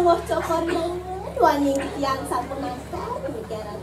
woh cokonan wani yang sampun nangkar mikiran.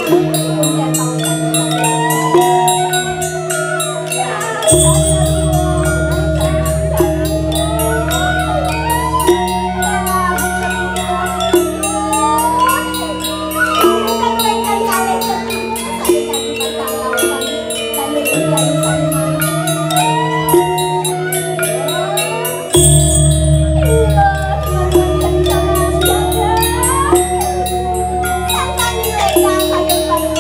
Sang kami mereka kayu-kayu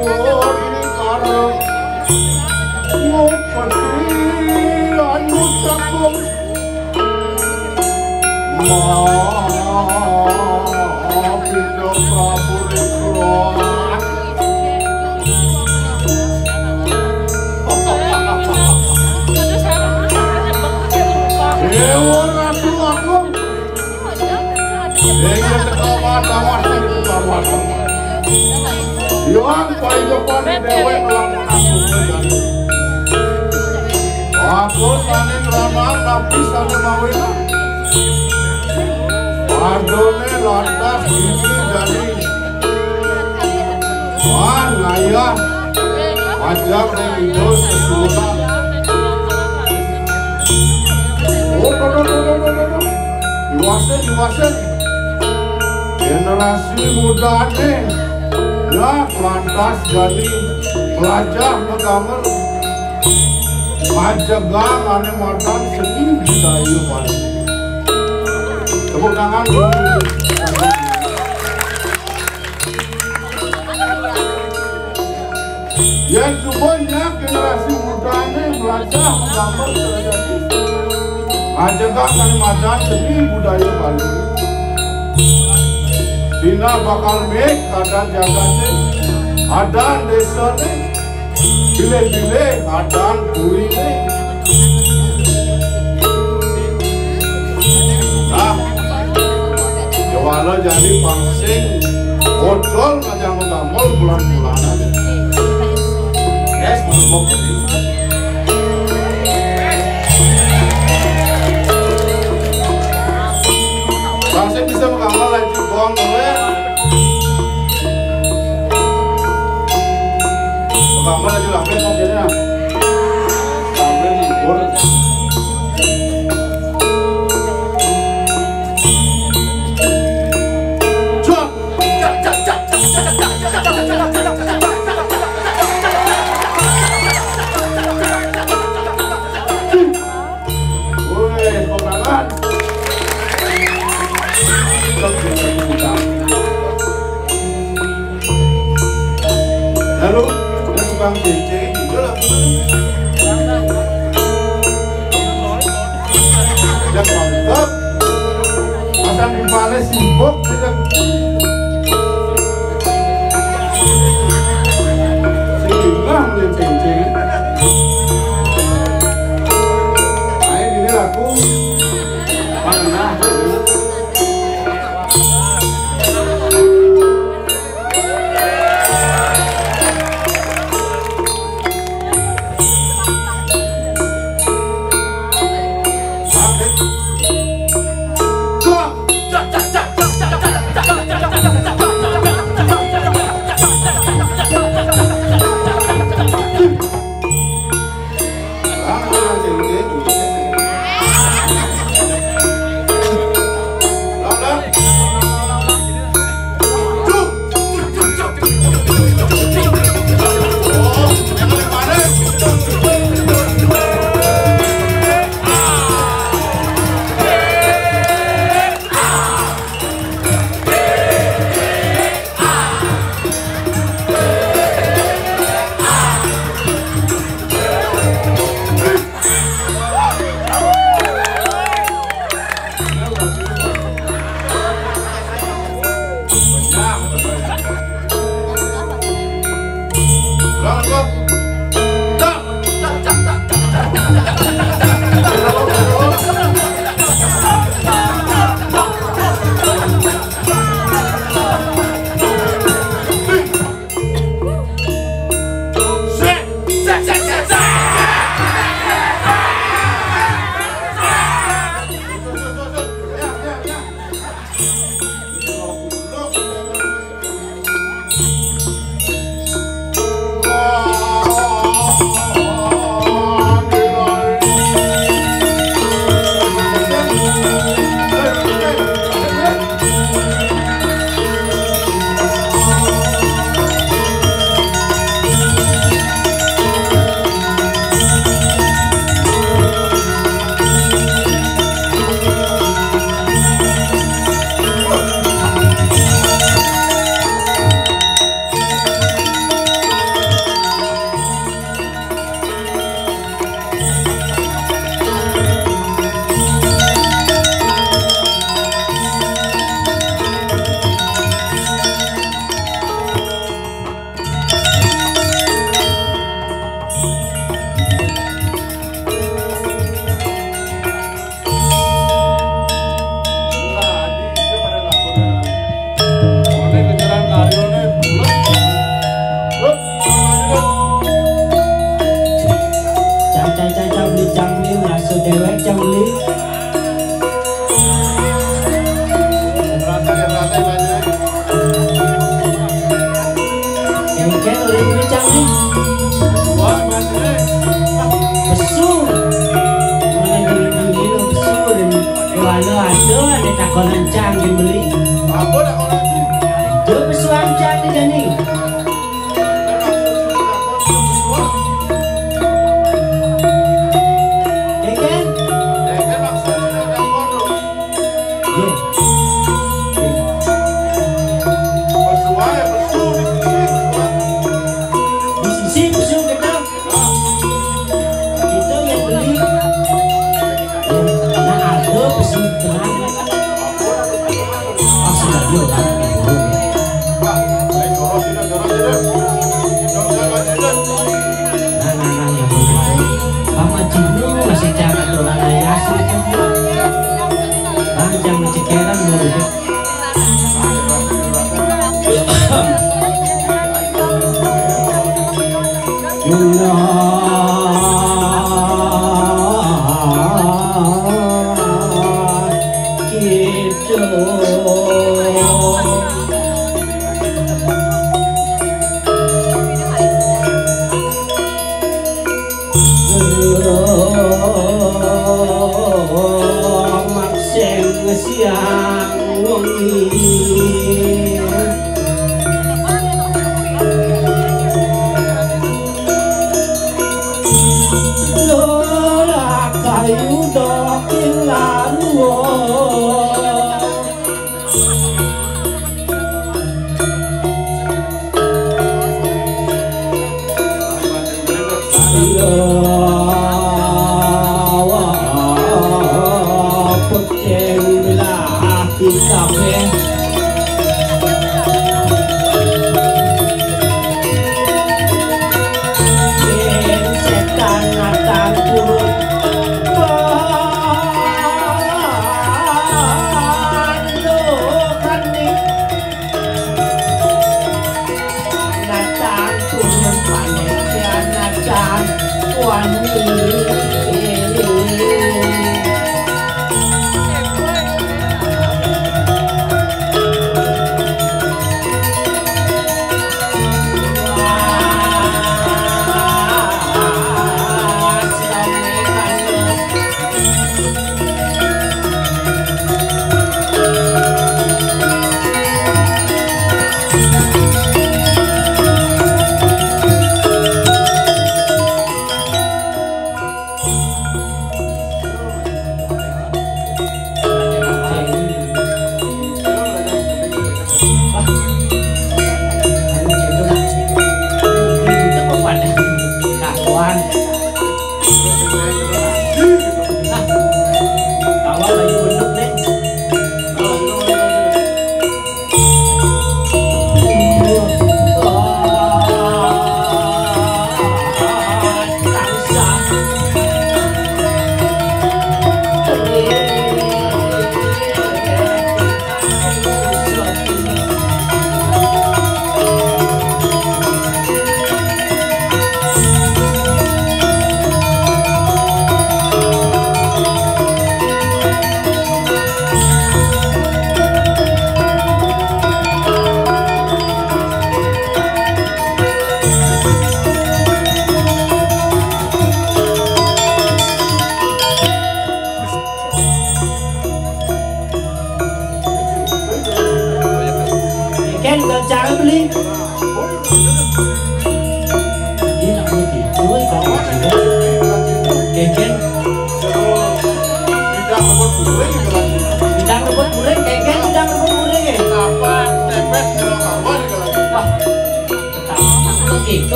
ngawur karo ngopeti anu cakung Maapinda Prabu Rekro Ewa Ratu Agung Ega ketawa-tawa Yang paling depan dewek lamun aku jadi Aku saning ramah tapi saning mawina Adone lantas ini jadi Naya Ajak yang itu sesudah Iwasin Generasi muda nih ya lantas jadi pelajar megamer majegang ane madan seni budaya paling tepuk tangan ya semuanya generasi muda nih belajar megamer jadi majegang ane madan seni budaya paling Dina bakal mek ada jagane ada desane bile-bile ada kurine nah jawala jadi pangsing bocol ngajang ngamol bulan-bulanan yes mau jadi pangsing bisa mengamal lagi bohong kamu lagi lambe mau jadi nah lambe libur cok woi pegangan lalu Bang Cece juga lah ya mantap asal di Pale Simbok sehingga mulai Cece ayo ini laku mana beli canggih. Wah, masih. Besur. Mulai beli lo besur. Kalau ada takonan canggih beli. Apa dah kau nanti? Dia besuan canggih jadi.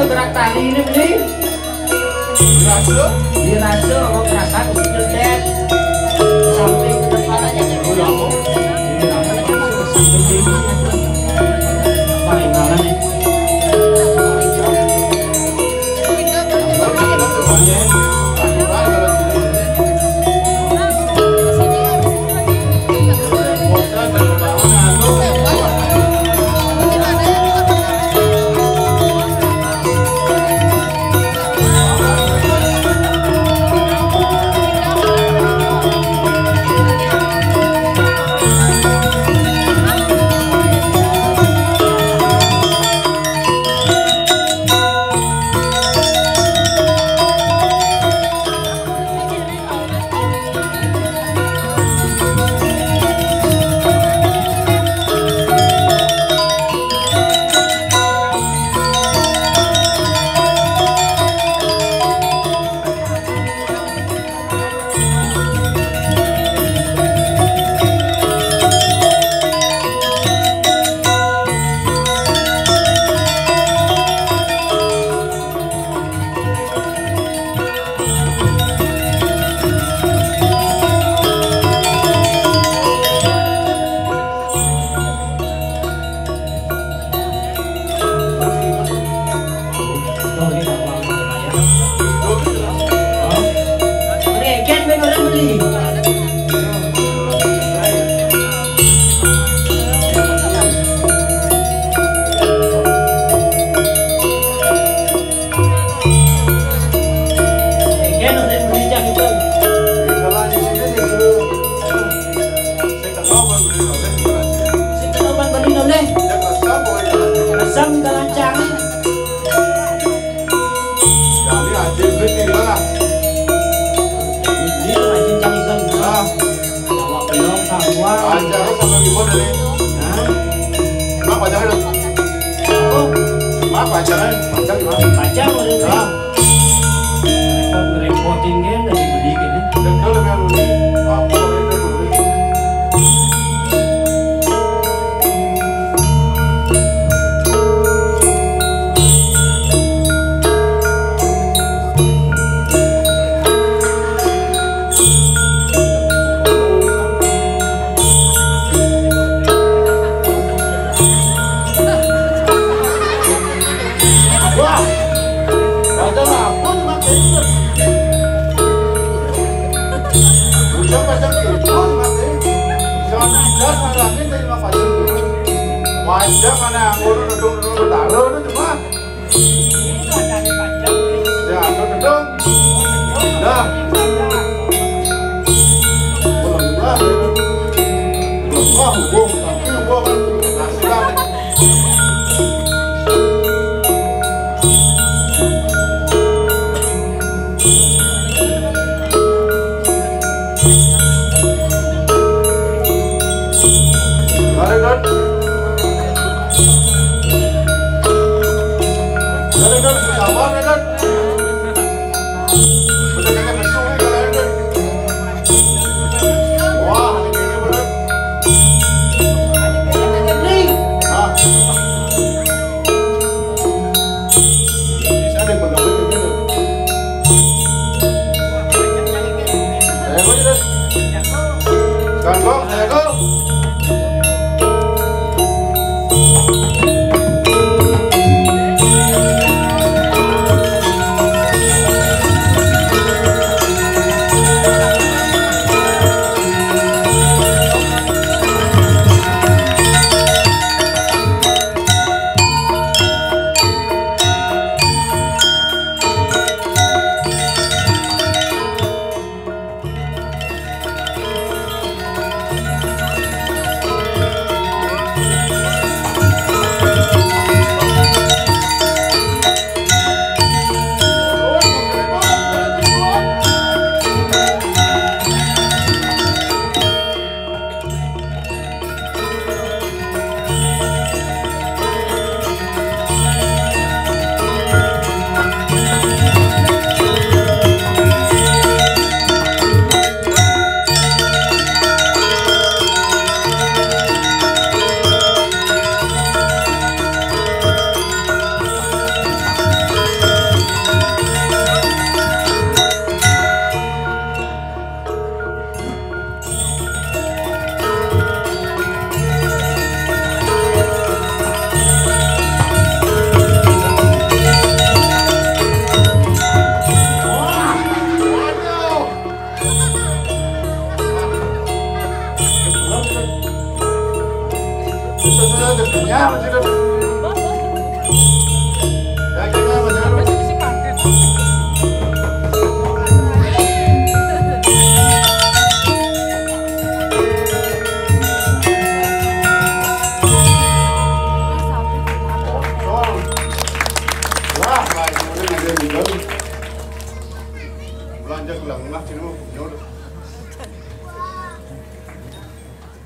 Gerak tali ini beli. Dirasa mau perasaan udah sampai ke depan aja Sam kalancang. Jadi aja beli di mana? Ini rajin carikan. Ah, Bawa pelong sawa. aja sama ibu dari. Nah, Mak pacar itu. oh, Mak pacaran, pacar gimana? baca udah. Ah, Repotin kan dari beli kan. betul lebih dulu. Apa itu dulu? Wah, pacar apa tuh mak itu? Udah pacar itu mak itu. Jangan tidak salahnya dari mak pacar itu. Wajah mana anggur dudung taruh itu cuma. Ya, dudung. Dah. Pulang lah. Wah, hubung tapi hubung kan nasihat.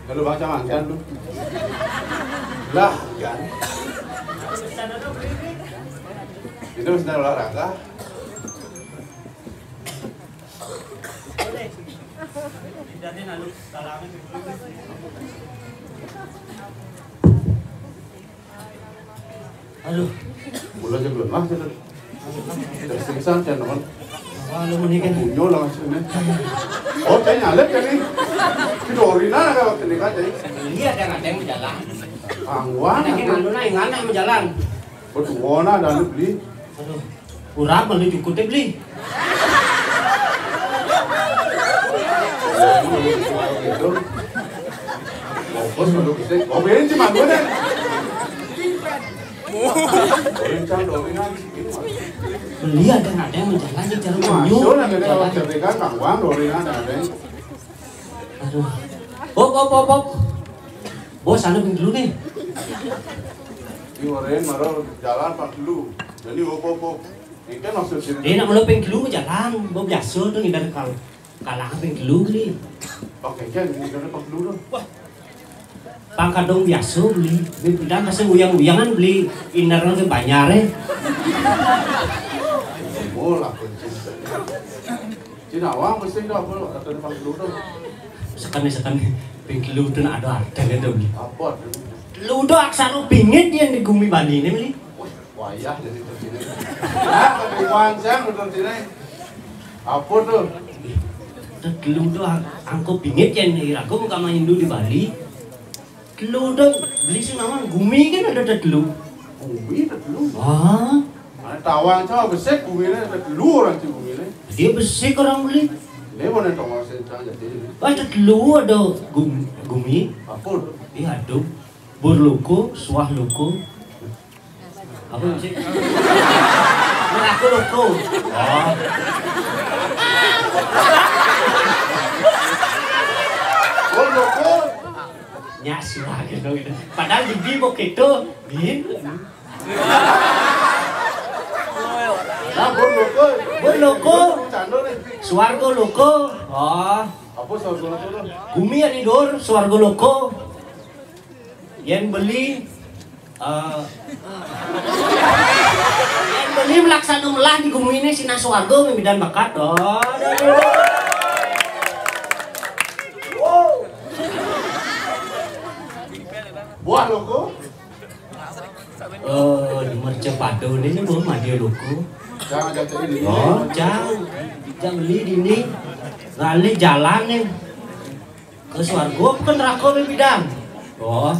Lalu baca makan lu. Lah, kan. Itu sedang olahraga. Aduh, Mulai aja belum lah, jadi. Tersingsan teman. kalau mau nikah Bunyo lah maksudnya. Oh, saya nyalek kan nih. Kita orina nggak waktu nikah jadi. lihat yang ada yang berjalan. Angwan. Anaknya nganduna yang mana yang berjalan. Bertuona dan lu beli. Aduh, kurang beli cukup deh beli. Gitu. Bos kalau kita, oh benci mah gue deh. Benci orina gitu. Lihat yang ada yang berjalan di jalan bunyo. Masuk nanti kalau cerita kangwang orina ada. Aduh, Bob. Bos, sana pergi dulu nih. Di orang marah jalan pak dulu. Jadi opo. Ini maksud sini. Dia nak melopeng dulu jalan, bawa biasa tu ngidar kalah peng dulu beli. Pakai kan ini dari pak dulu. Pangkadong biasa beli. Beda masih uyang-uyangan beli inarnya ke Banyar. Bola kunci. Cina awang mesti dah apa dari pak dulu tu. Sekali peng dulu tu nak ada gitu beli. Apa? Ludo aksara bingit yang di Gumi Bali ini beli. Wayah dari sini. Nah, dari Wancang dari sini. Apa tu? Ludo angko bingit yang ni aku muka main Hindu di Bali. Ludo beli sih nama Gumi kan ada dulu. Gumi dulu. Ah, Mana tawang cakap besar Gumi ni dulu orang tu Gumi ni. dia bersih orang beli. Ni mana tawang senjata jadi. Ah, dulu ada Gumi. Apa tu? Iya ada. Burloko, suah loko. Apa sih? Aku loko. Oh. Oh loko. Nyak suah gitu. Padahal di bibok itu, bin. Nah, loko. Burloko, Cando ni. suarga loko. Oh. Apa soal loko tu? Gumi yang tidur, suarga loko. Yang beli yang beli melaksana melah di Gumi ini sina suarga membidan bakat. Oh. Buah loko. Di Mercepado ini belum ada loko. Jangan jatuh ini. Oh, jangan beli di ini. Ngali jalan nih ke suarga bukan neraka membidan. Oh.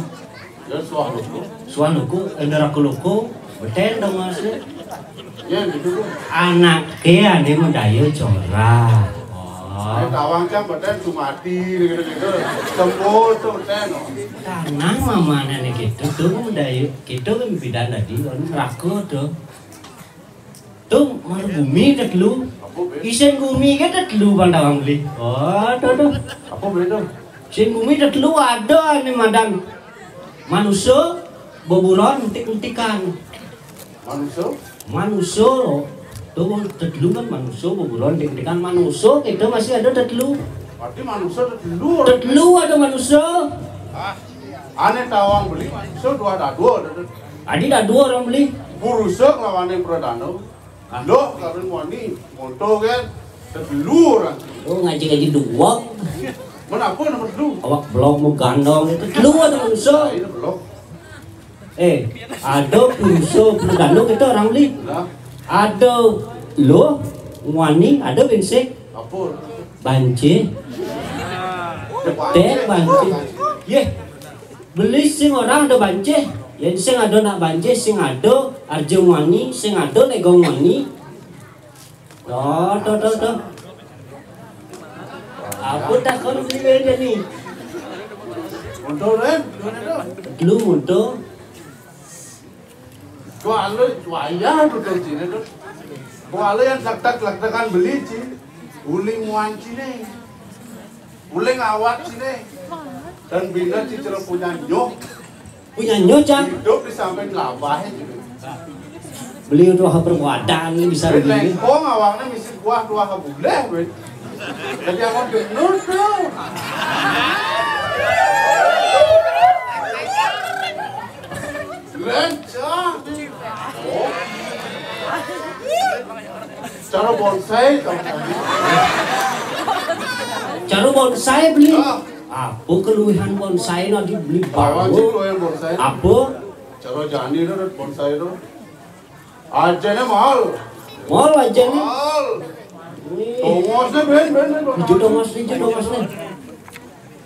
Ya suah loko. Suan loko, neraka loko, betul dong mas. Ya gitu tu. Anaknya ini mendaya corak. Ay tawang cang betul tu mati gitu. Sembuh tu betul. Tanah mama nenek gitu tuh mendaya, gitu kan bidan tadi, kan neraka tuh. Tuh malu bumi dah dulu. Apa be? Isen bumi kan dah dulu pandang beli. Oh, tuh. Apa be tu? Isen bumi dah dulu ada nih madang. Manusia boburon untik-untikan. Manusia tuh dulu kan manusia boburon untik-untikan manusia itu masih ada dulu. Berarti manusia dulu. Dulu ada manusia. Ane tawang beli. So dua dah dua. Adi dah dua orang beli. Burusok lawan yang perdana. Lo karen wani monto kan dulu orang. Oh ngaji-ngaji dua. Mana apa nomor dulu? Awak blog mau gandong itu dulu ada manusia. Ini belum. Ada manusia gandong itu orang beli. Nah, Ada lo wani ada bensek apa? banci. Teh banci. Ye. Beli sing orang ada banci. Yang sing ada nak banci, sing ada arjung wani, sing ada negong wani. Tuh. Aku tak kau beli dia ni. Monto kan? Dulu muda. Kau wayah tu tu sini tu. Kau yang tak beli sih. Uling muan sini. Uling awak sini. Dan bila cicero punya nyok. Punya nyoca. Hidup di samping labah itu. Beli untuk perbuatan ni bisa beli. Lengkong awaknya mesti kuah dua boleh, weh. Jadi awak genur tu. Lencah. Oh. Cara bonsai tau. Cara bonsai beli. Apa keluhan bonsai nak dibeli Awak baru? tu yang bonsai. Apa? Cara jani tu bonsai tu. Aja ni mahal. Mal aja ni. Mahal. Thomas ni ben. Hijau Thomas ni.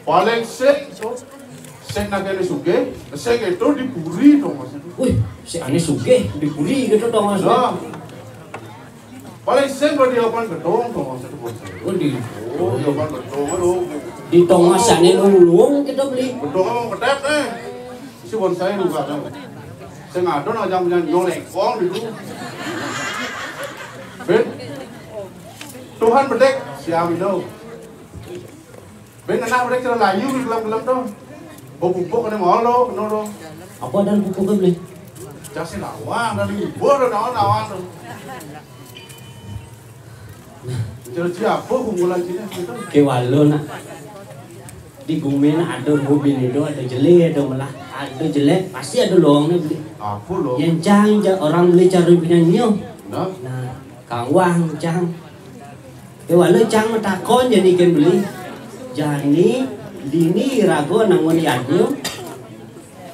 Paling sek nak kena suge. Sek itu dipuri Thomas itu. Wih, si ane suge dipuri gitu Thomas. Nah. Paling sek berarti apa gedong Thomas itu bonsai. Oh di Apa gedong tu. di Thomas ane lulung kita beli. Gedong apa kedet eh. Si bonsai juga kan. Saya ngadu nak jangan punya nyolek kong dulu. Ben, Tuhan bedek siapa itu? Ben anak bedek cara layu di gelam tu. Bau pupuk kena mahal lo, kena lo. Apa dan pupuk beli? Kasih nawang dari bor nawang tuh. Jadi apa kumpulan sini itu? Ke walo nak. Di Gumen ada mobil itu, ada jelek, ada malah ada jelek, pasti ada lowongnya beli. Apa loh? Yang cang orang beli cari penyanyi. Nah, Kang Wang cang. Ke walo cang takon jadi kan beli. Jadi dini ragu nangon yadnya.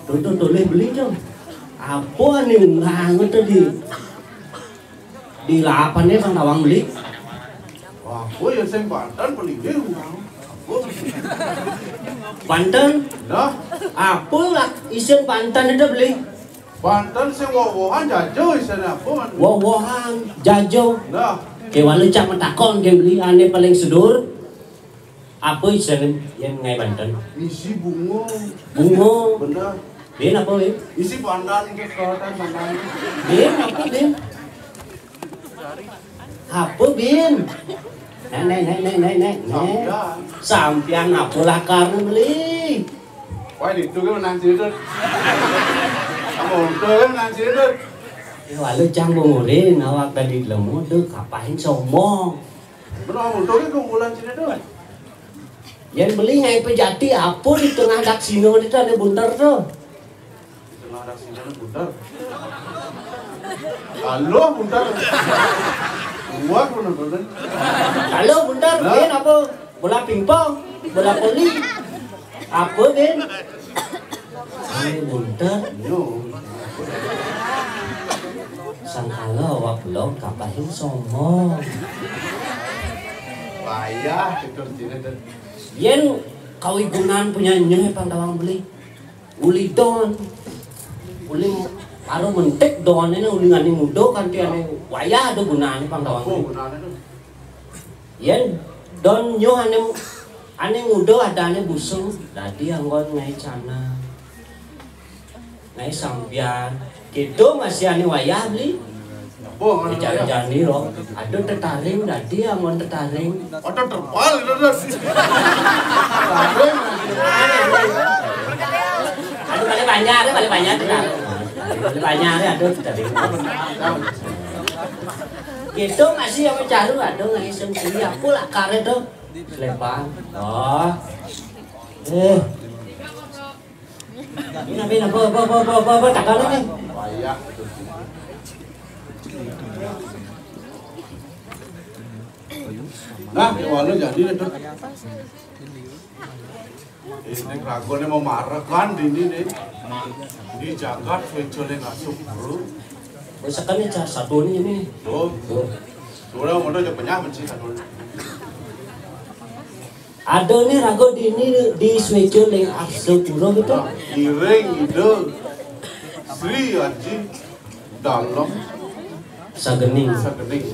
Tuh boleh beli tuh. Apa nih nggak tuh di lapannya Kang Nawang beli. wah, yang saya Banten paling dia Banten? Nah, Apa lah isen Banten itu beli? Banten saya wawahan jajo istilahnya apa? Wawahan jajo. Nah, Kewalu cak mentakon ke beli ane paling sedur. Apa isen yang ngai Banten? isi bungo. Bungo. Benar. Bin apa bin? Isi pandan ke selatan pandan. Bin apa bin? Apa bin? Nek. Sampian apa lah karena beli? Wah, itu kan nanti itu. Kamu itu kan nanti itu. Kewalu cang bungurin awak tadi lemu tuh kapain sombong. Benar, itu kan kumpulan sini tuh. Yang beli ngai pejati apa di tengah dak sino itu ada buntar tuh. Tengah ada sini ada buntar. Halo buntar. Buat bener-bener. Halo buntar, Ben apa? Bola pingpong, bola voli. Apa Ben? Ini buntar. Yo. Sangkala awak belum kapahin sombong. Payah itu sini tuh. Yen kau igunan punya nyeh Pandawang beli. Uli don. Uli baru mentek don ini uli ngani mudo kan dia ane wayah ada gunane Pandawang Oh, beli. benar itu. Yen don nyo ane mudo ada ane busung. Tadi anggon ngai cana. Ngai sampian. Gitu masih ane wayah beli. Oh, Jani loh. Ada tertaring tadi anggon tertaring. ada terpal itu tuh. Aduh balik banyak tertaring. Balik banyak ada tertaring. Gitu masih yang mencari ada ngai sendiri aku lah karet tuh. Selepan. Oh. Ini apa takkan nih. Payah itu. Nah, walau jadi itu. Ini ragonnya mau marah kan di ini nih. Di jagat fecole ngasuk bro. Misalkan ini satu ini. Tuh, sudah mau udah banyak mencit satu. Ada nih rago di swecul yang asal puro gitu. Iring ide Sri Aji dalam Sagening. segening.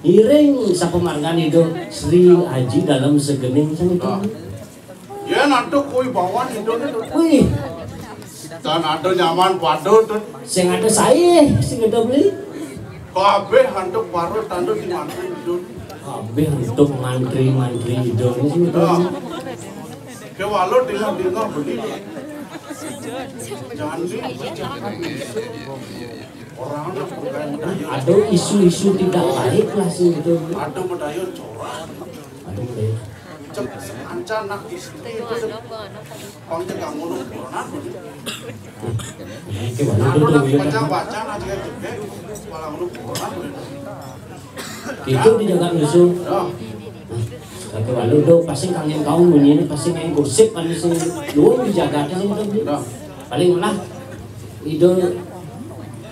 Iring sa pemargan itu Sri Aji dalam segening san itu. Ya nanti koi bawan itu nih. Wih, Dan ada nyaman padu tuh. sing ada saya, sing ada beli. Kabeh hantu paru tandu di mantri itu. Kabeh untuk mantri itu sing itu. Nah, ke walau dengar beli. Jangan orang Ada isu-isu tidak baik lah sing itu. ada medayon corak. Aduh deh. Cek ancan nak istri itu pangkat kamu lu corona. Oke, baru Anu itu nak ya. baca aja juga malah lu corona. Itu dijaga musuh. Nah, Oke, baru itu pasti kangen kau bunyi pasti kayak gosip kan sing lu dijaga sing itu. nah, Paling lah itu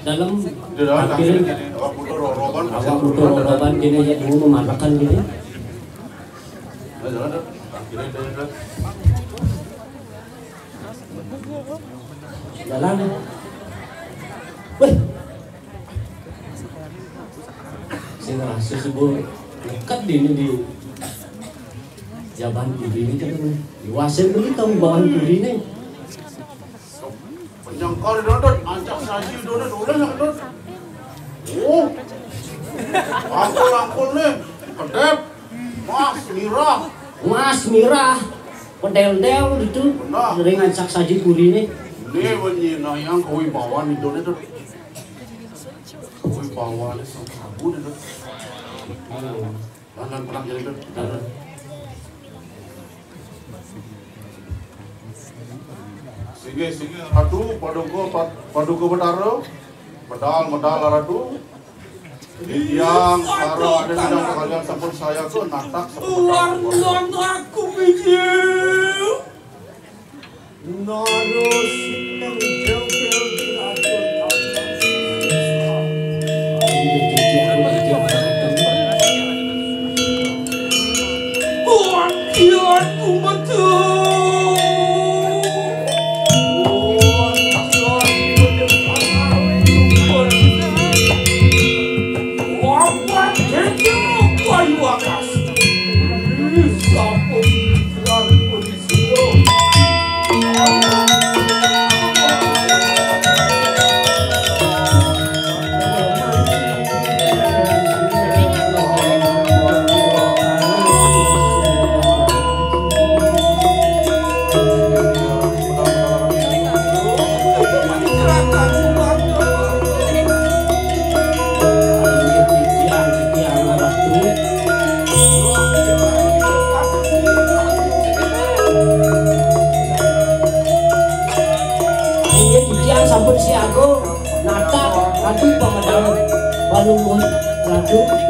dalam di dalam akhir gini, awak butuh roroban, awak butuh roban gini ya dulu memarahkan gini. Nah, jalan dah. Akhirnya jalan. Jalan. Wih. Sing rasa sebul dekat di jaban kiri ini kan di wasit ini kamu bawa kiri ini. Penyangkal di dalam, ancak saji di dalam, udah yang dalam. Oh, angkul nih, kedep, mas, mirah. Mas Mirah pedel-del itu Benar. sering ngacak saji kuri ini. Ini benyina yang kewibawaan itu nih tuh. Wih bawaannya sama sabun itu. Lanang pernah jadi itu. Sige aduh padugo betaro medal aradu yang karo ada sedang kalian sampun saya ke natak Uang aku biji Narus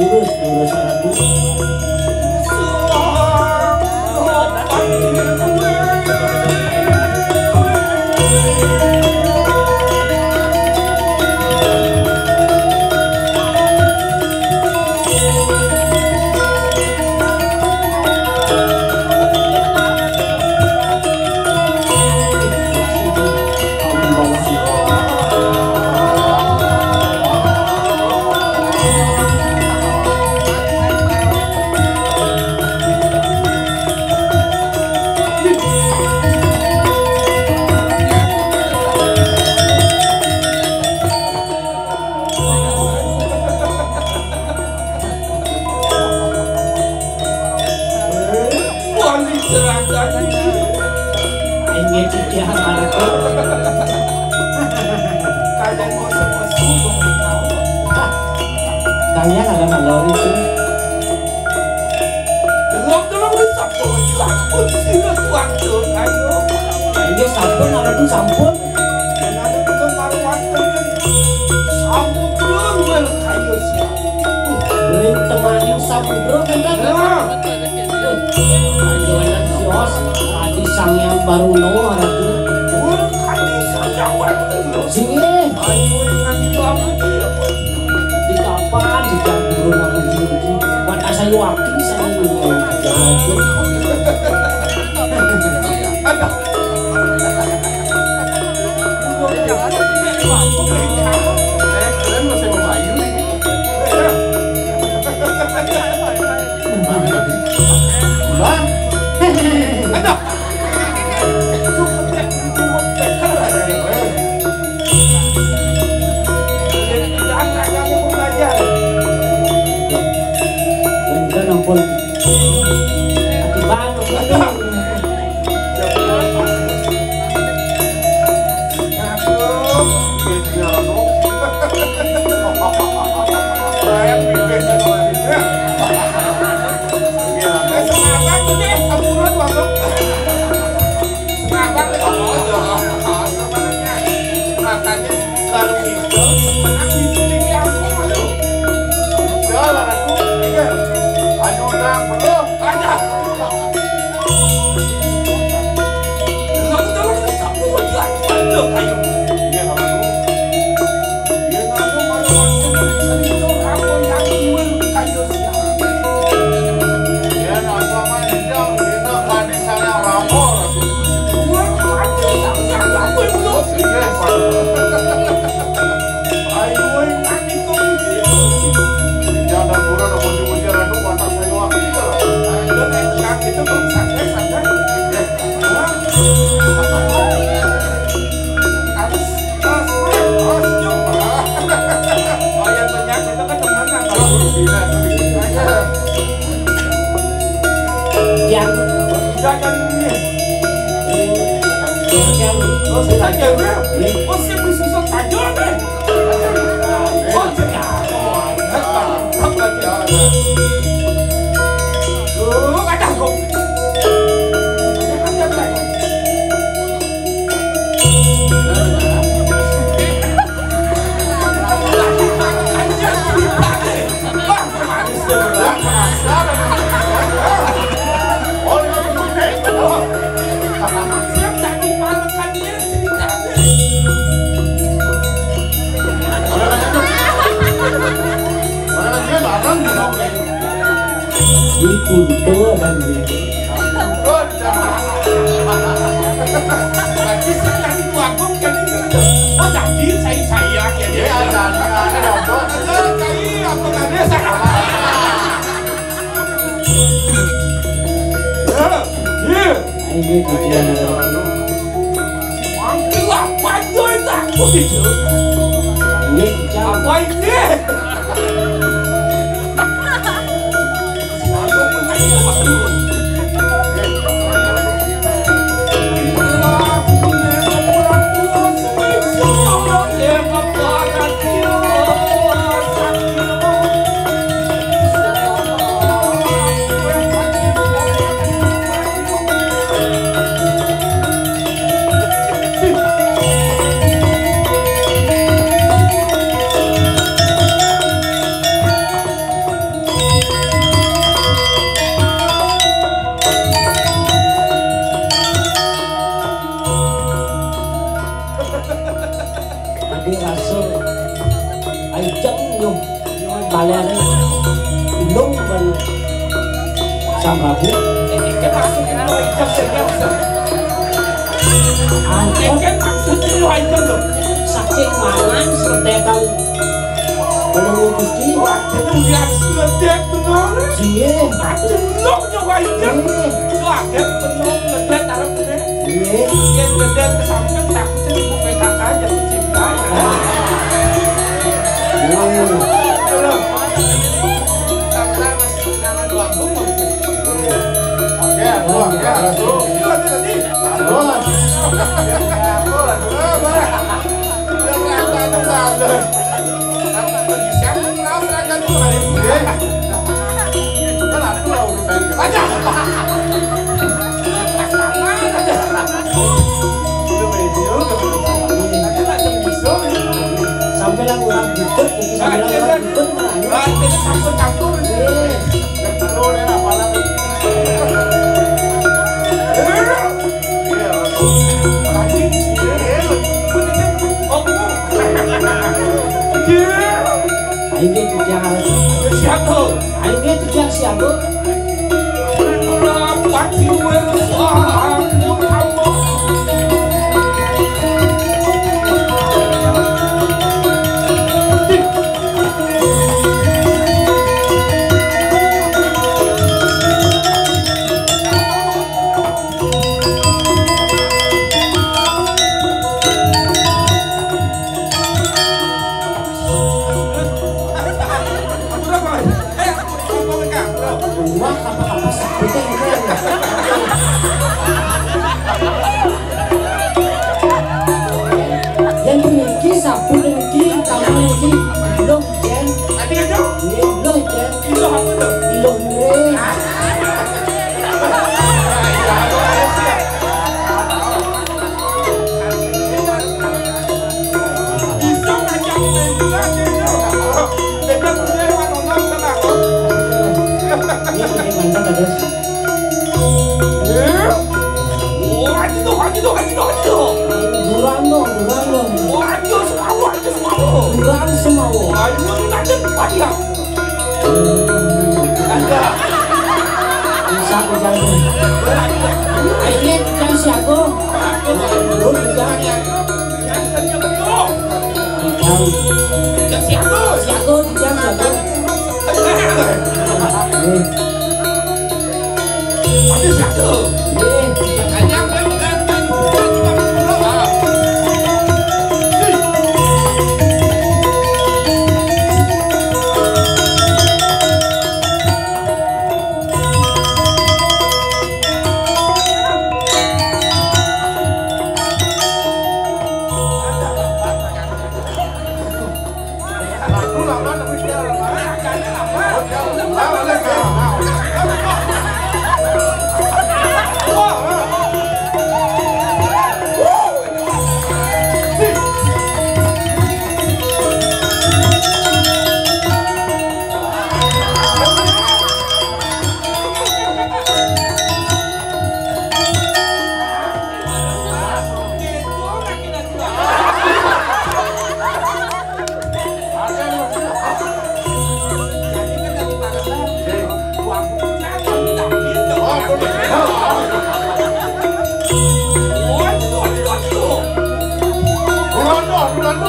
lurus radu. Kalian ada ngalor itu. Ini sampun ada tuh sampun. Beli temani sampun bro kan? Jualan kios, tadi sang yang baru no ada tuh. Sini. Di kapan di campur sama Jinji. Buat asal wakil saya Você precisa estar ada kok. Punto dan ini tujuan ini apa ini? saking mangan sedekan menunggu Gusti yang sedek benar iya belum nyoba itu agak penuh ngedek taruh gede yang ngedek kesamping takutnya ibu PKK jatuh cinta sampai lah orang butut sampai lah orang butut campur-campur ini tujuan siapa? ini tujuan siapa? yang memiliki sabun memiliki kamu memiliki loh jen loh jen loh jen Durang semau. Bisa aku jalan. Ini kan siago. Belum jalan. Siago di jam siago. Ada siago.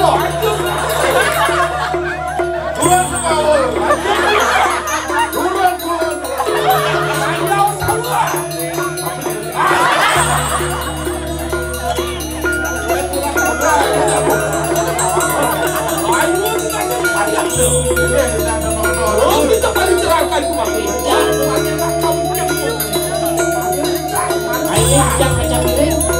anjing. Turun kau. Turun. Ayo semua. Ayo kita kalian tuh. Oh kita paling cerahkan kemarin. Ayo kacang miring.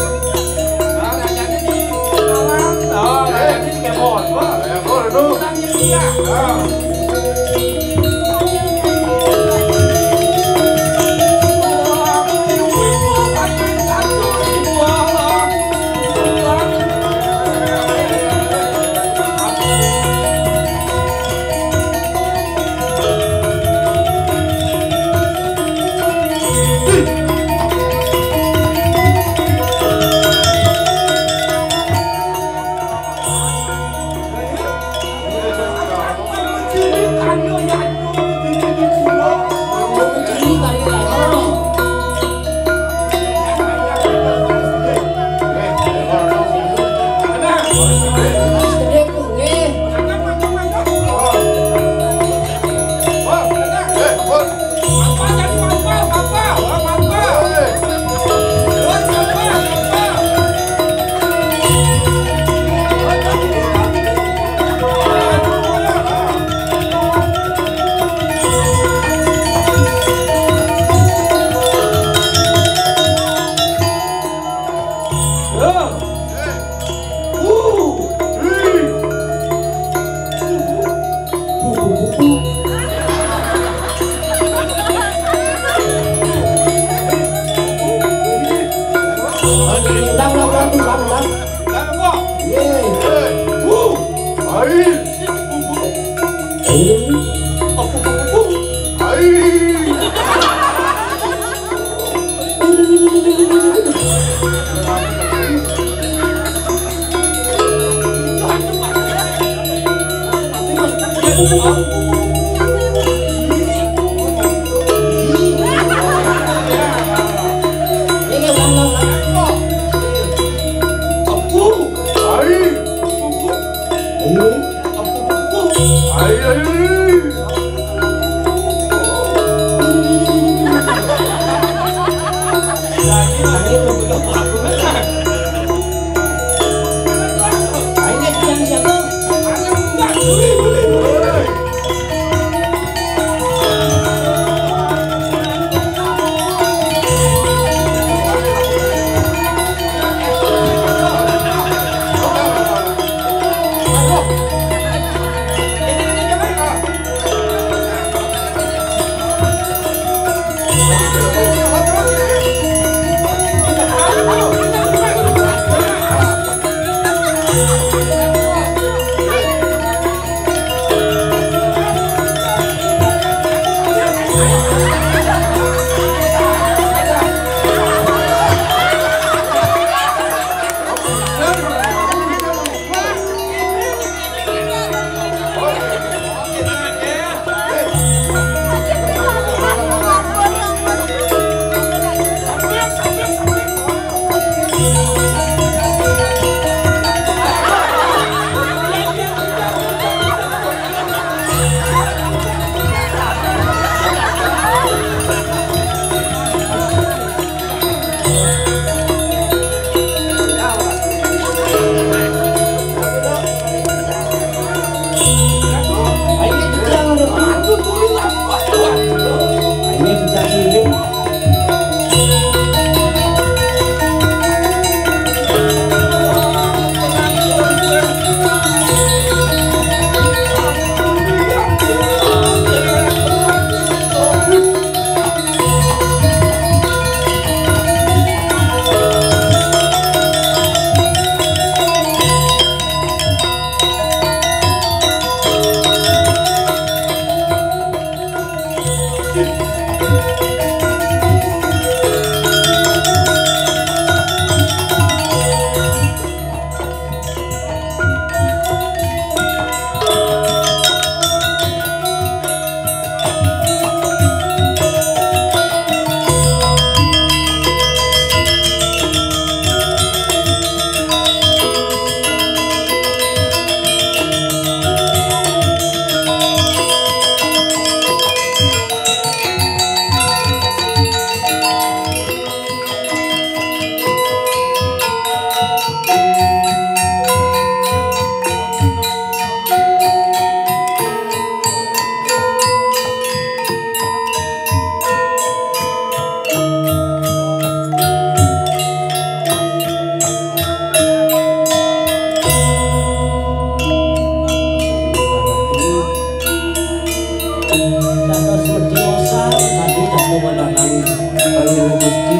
wadanan kalau Gusti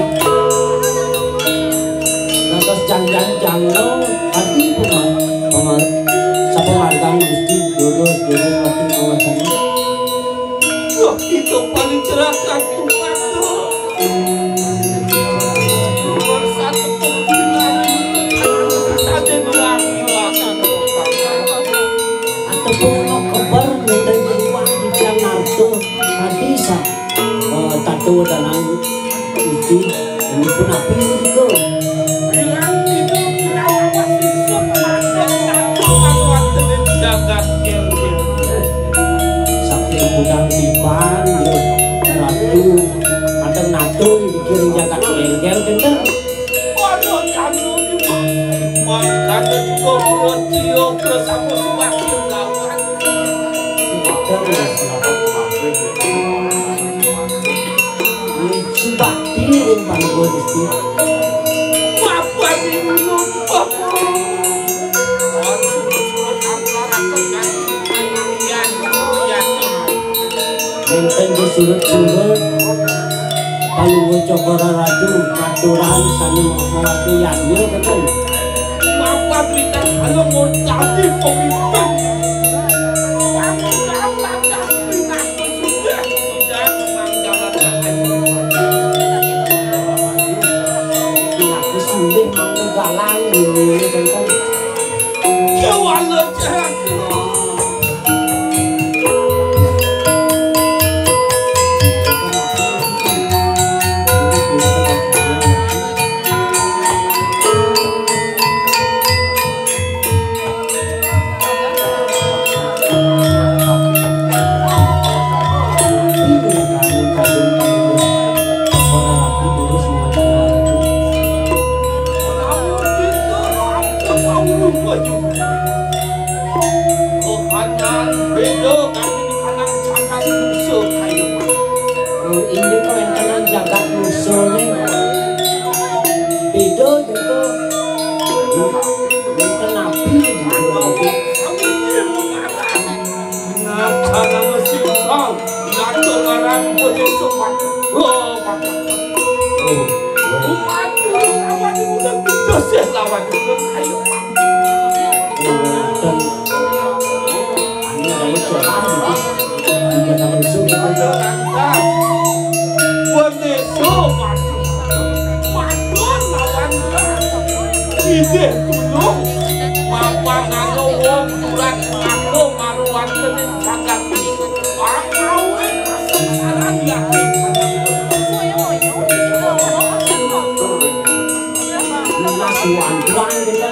ngantos jangan hati sapamargan Gusti lurus hati pengawasan itu paling cerah satu nomor satu pembinaan saja ataupun kabar dan uang di Jakarta hadisa tato dalam Gusti ini pun api juga bilang itu kenapa siswa pada tato jagat saking budang dipan ratu ada nato dikirim jagat bengkel bener waduh tato di mana juga berotio bersama semakin lawan sumpah diri Pak Gusti apa minum apa enten di surut-surut kalau cokora ratu aturan sana mewakiliannya betul apa berita kalau mau jadi pemimpin kamu dapat aku sudah tidak menanggalkan aku sulit menggalang ini betul kewalah jahat ini kau yang tenang jagat musuhnya beda gitu enten api karena mesin sang ngatur orang boleh sopan lawan udah bisa lawan udah kayu dan ini dari jalan jika tak musuh ide dulu mapa ngano wong surat aku maruan tenin sangat aku saran ya nasuan tuan gitu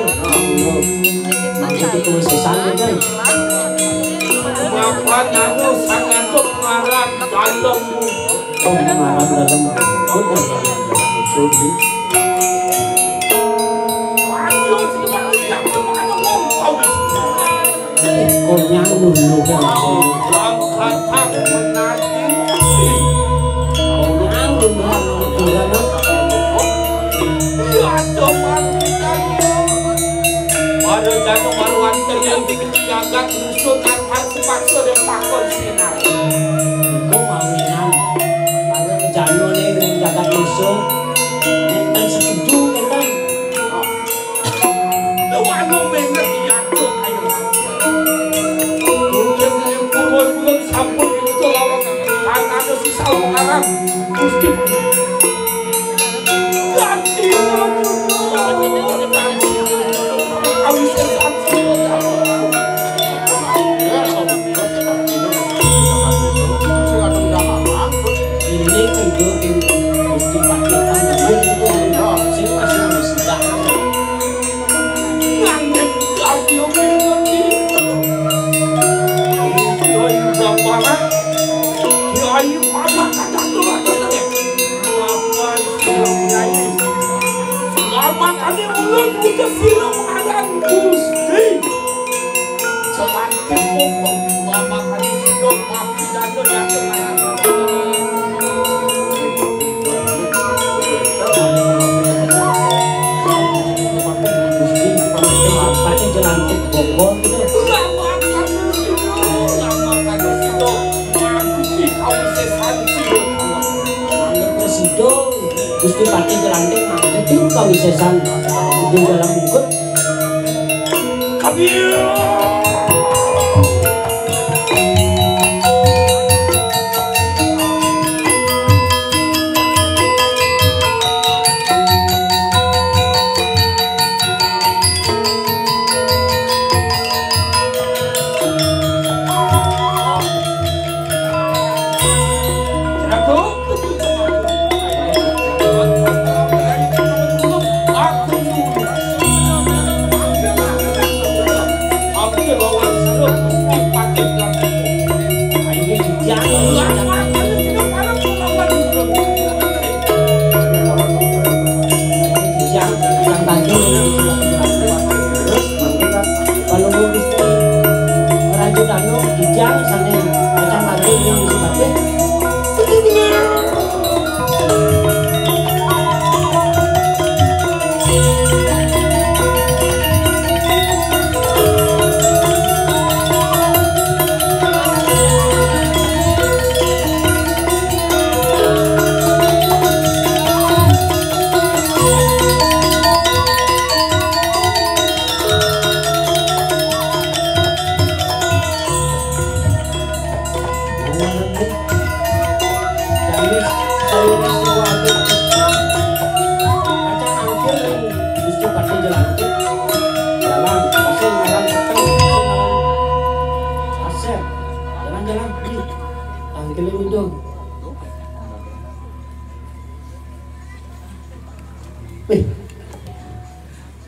nanti kewesesan gitu mapa ngano sangat ngaran dalammu ngaran dalam musuh ekornya dulu kan langkah menanti ekornya dulu kan ya cuman ada jatuh maruan yang jagat musuh tanpa sepaksa dan pakon sinar itu mawinan ada jano nih jagat musuh dan setuju kan Wano mengerti aku kayu yang puluhan sampun itu lawan karena ada sisa orang Gusti ganti awis ini itu Gusti pakai sing asal sedang nanging kabeh ngerti doi bapak doi mama kata tuwa tete lawan nyai lama kali ulun buka film adan Gusti jalan kepopong lama kali sidok mapi dado ya lantik bobor gitu lama kali sidok mapi kau sesansi Gusti Pati Jelantik mangketin kawisesan di dalam bukut.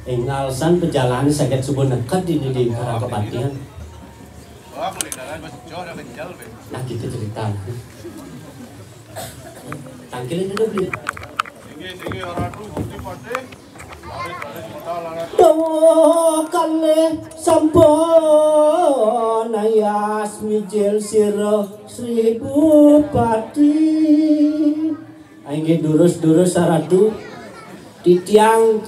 Ingalasan perjalanan sakit subuh nekat di Karangkepatian. Nah gitu cerita. Tangkilin dulu beli. Dawa kale sampun ayas mijil sira Sri Bupati. Aingge durus-durus saradu titiang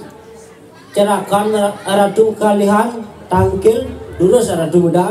cerakan ratu kalihan tangkil dulu ratu muda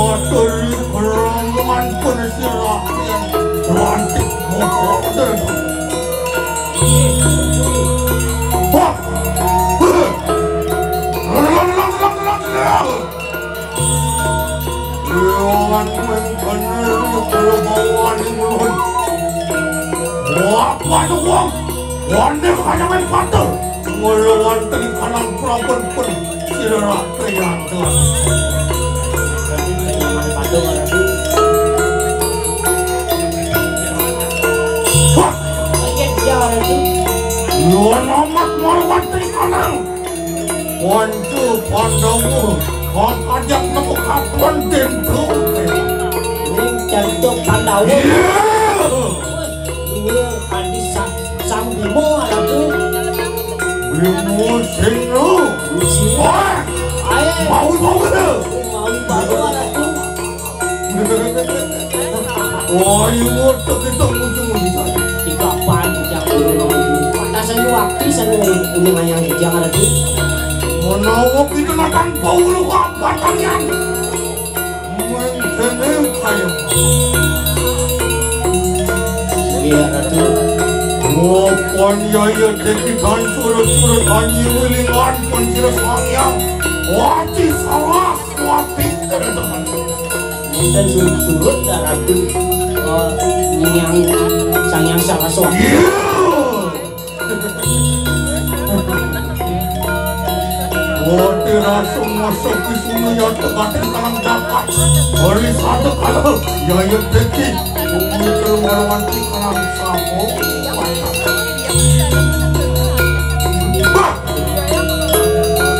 Materi perempuan persirahan cantik modern. Lewan mengkenali perempuan ulun. Apa doang? Wanda hanya main mata. Melawan tadi kanan perempuan persirahan yang telah. Luan amat melawan tadi kanan. Wancu pandamu kau ajak nemu kapan tentu. Ning cantuk pandawu. Iya, kadi sang bimo atuh. Bimo sino. Wah, mau ke? Mau baru atuh. Wah, ibu tak kita ujung-ujung. Tiga panjang dulu. Pantasan waktu sana ini yang jangan atuh. Menawak itu natang paulu apa tangan. Mengenai kayu. Iya atuh. Wapan yaya dekitan surut-surut hanyi wilingan penjira sangyang. Wati sawas wati terdekat. Dan surut-surut atuh. Yang sangyang salah suatu. Wati rasa masuk di sunu yang tegatin kalang dapat. Hari satu kalau yaya deki. Bumi terwarwanti kalang sapo.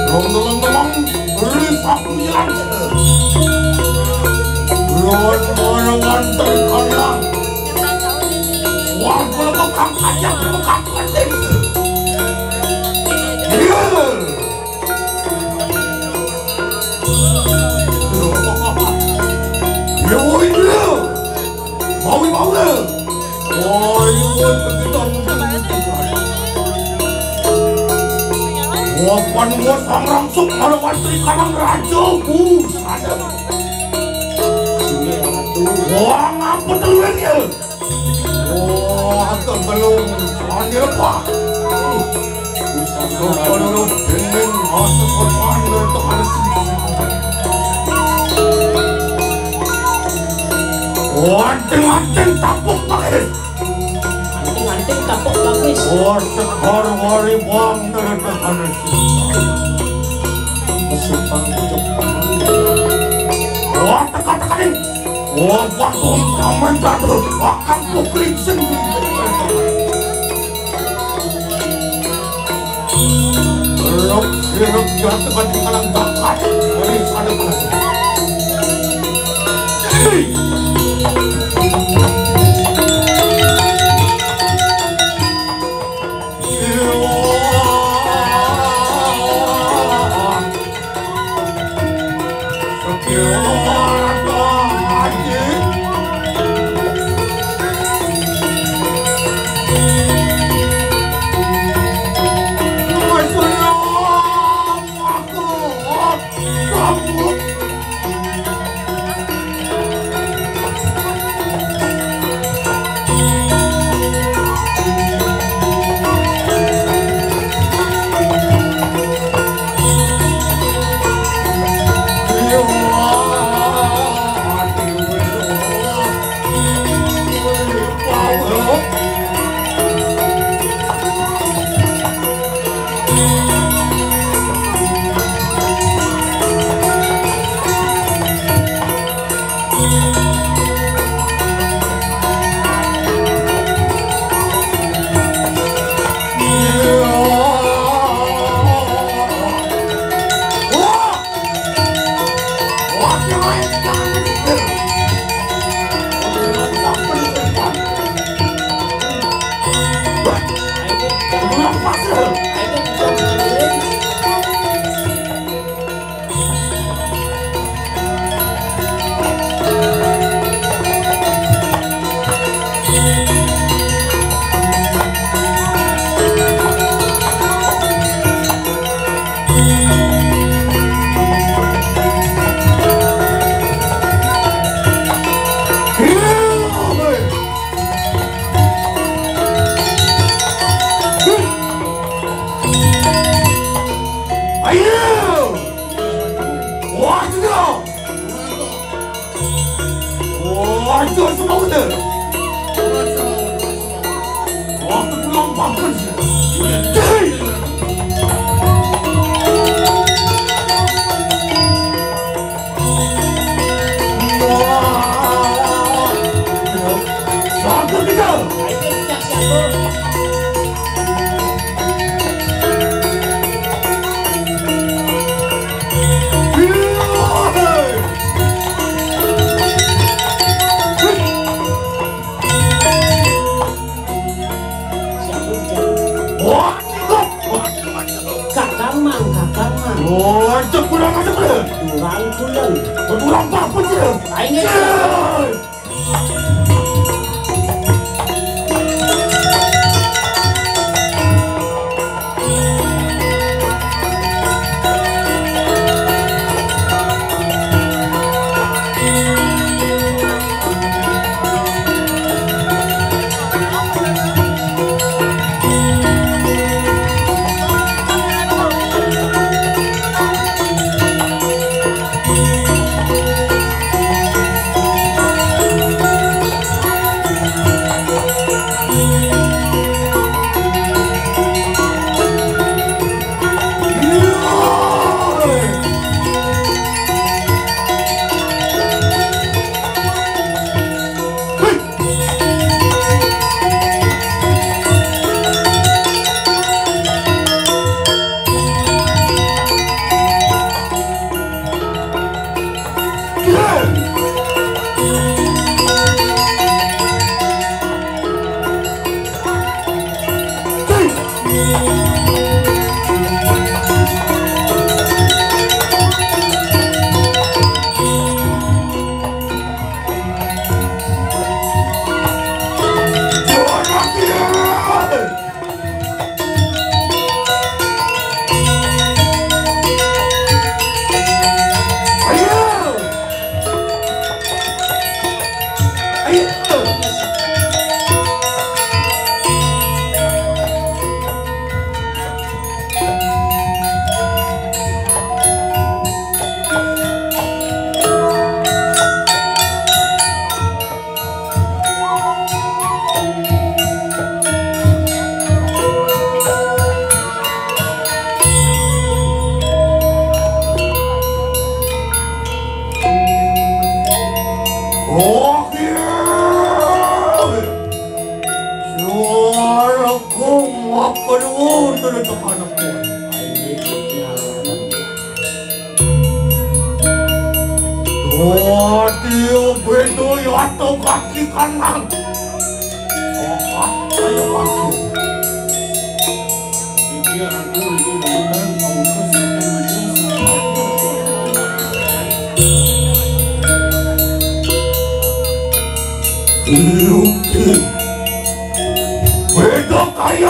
Rong-rong-rong beri sapu hilang. Lawan-lawan terkalang. Warga bekam kajak bekam kajak. Wapan gua sang-rangsuk melawan Tri Kalang Raja busana. Wah, ngapa teluannya? Wah, belum soalnya apa? Kalau dengan masa pertanda tekan sisi. Anteng-anteng tapuk pakis. Anteng-anteng tapuk pakis. Wah, sekar wari bang tekan sisi. Kesumpang Jepang. Wah, tekan-tekanin. Wah, bakal kamen jatuh. Bakal puklik sendiri. Sirap jatuh kan di kalang dakat. Dari sana lagi. Jadi. Aja semua betul. Waktu pulang bangun sih. Satu tiga. Oh, kurang aja boleh. Durang tulen. Berkurang apa sih? Aingnya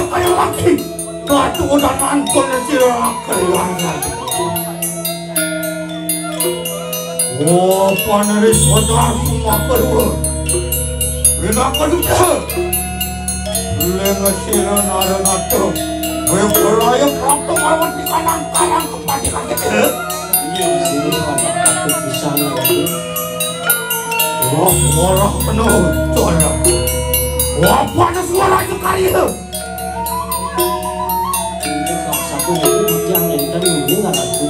Kaya lagi. Batu udah nangkul sirah kelangan. Oh, paneris saudara semua kedua. Bila kedua, lengan sirah nara nato. Berpelaya waktu malam di kanan kanan kembali kan kita. sini takut di sana lagi. Wah, marah penuh, coba. Wah, panas suara itu kali itu. Sapu itu yang enten ini nggak ratu.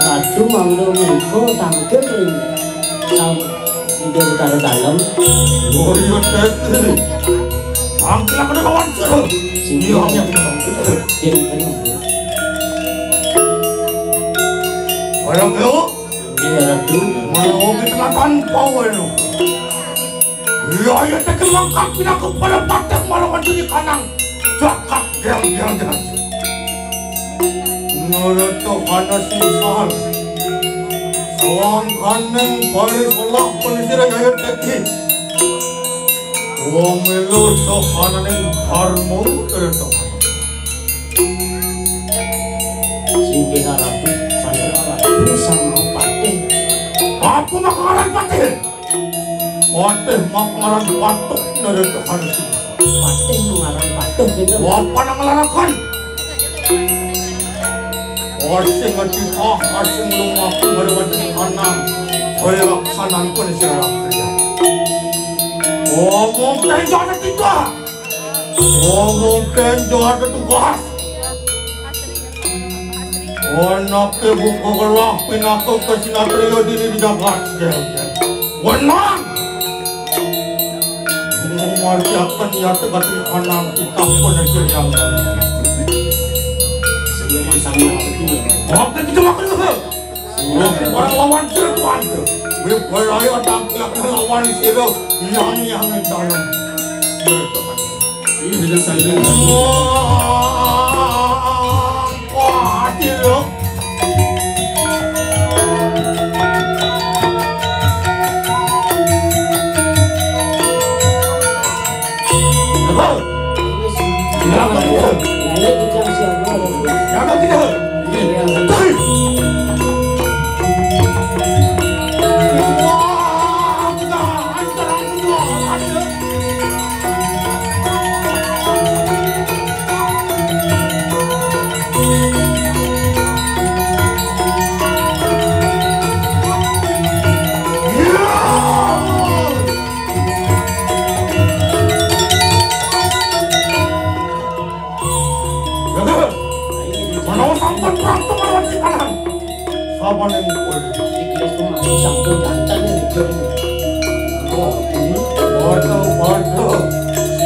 Ratu mangdo mereka tangkep ini. Tahu tidak bertaruh dalam. Oh iya tete. Angkel aku dah kawan suruh. Sini hanya dia bukan. Orang kau, Dia ratu. mau kita tanpa weno. Ya ya tekan langkah pindah kepada patah malam di kanang. Jakat yang jahat. Menurut kana sisal. Soang kaneng balik solak penisira ya tete. Wong melu so kaneng karmo terto. Sini ratu. Saya ratu sama patih. Apa makanan patih? Patih makanan patok dari Tuhan itu. Patih mengarang patuh kita. Apa yang melarakan? Asing ngerti asing lumaku ngeriwati kanang. laksanaan ko ni sila laksanaan. Mungkin jangan tidak. Mungkin jangan tugas. Anak ibu kegelah pinakau ke sinatrio diri di Jakarta. Wenang. Mengerjakan niat kati anak kita penerjun yang Sebelum sama apa kita makan itu? Orang lawan sertuan tu. Beraya tampil lawan itu yang dalam. ini dengan saya Wah, tidak.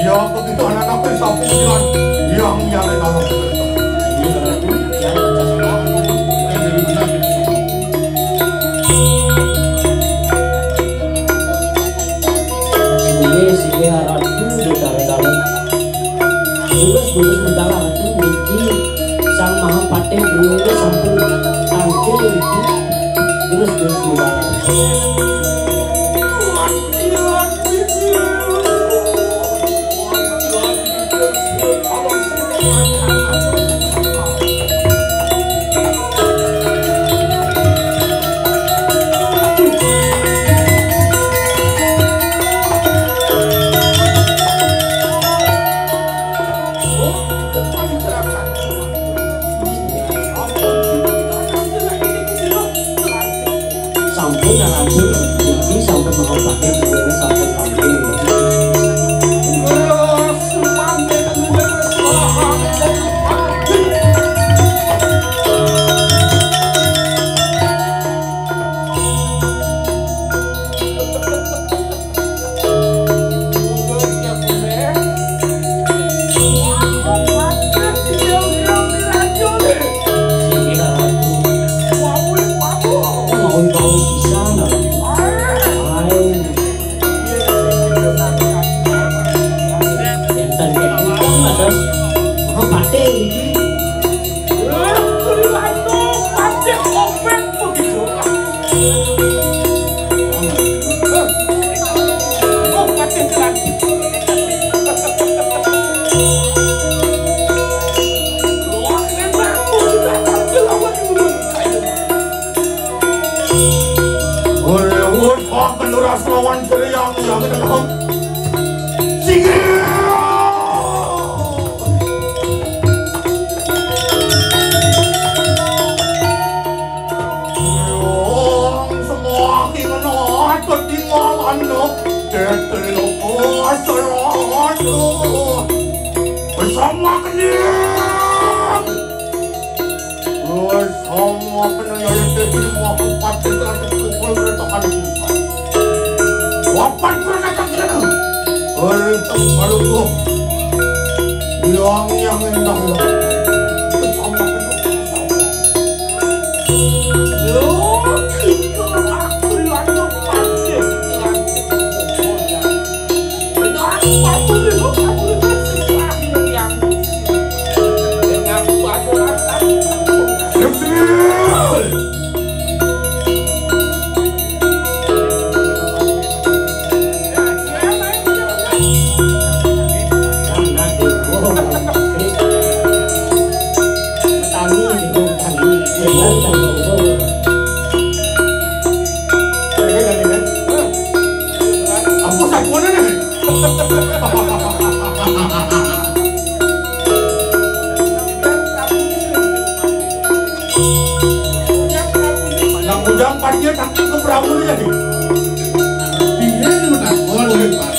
Siapa itu anak-anak bersama yang nyari dalam Sige harap tu dalam bulus mendalam itu niki sang maha paten dulu sampun tampil itu bulus mendalam.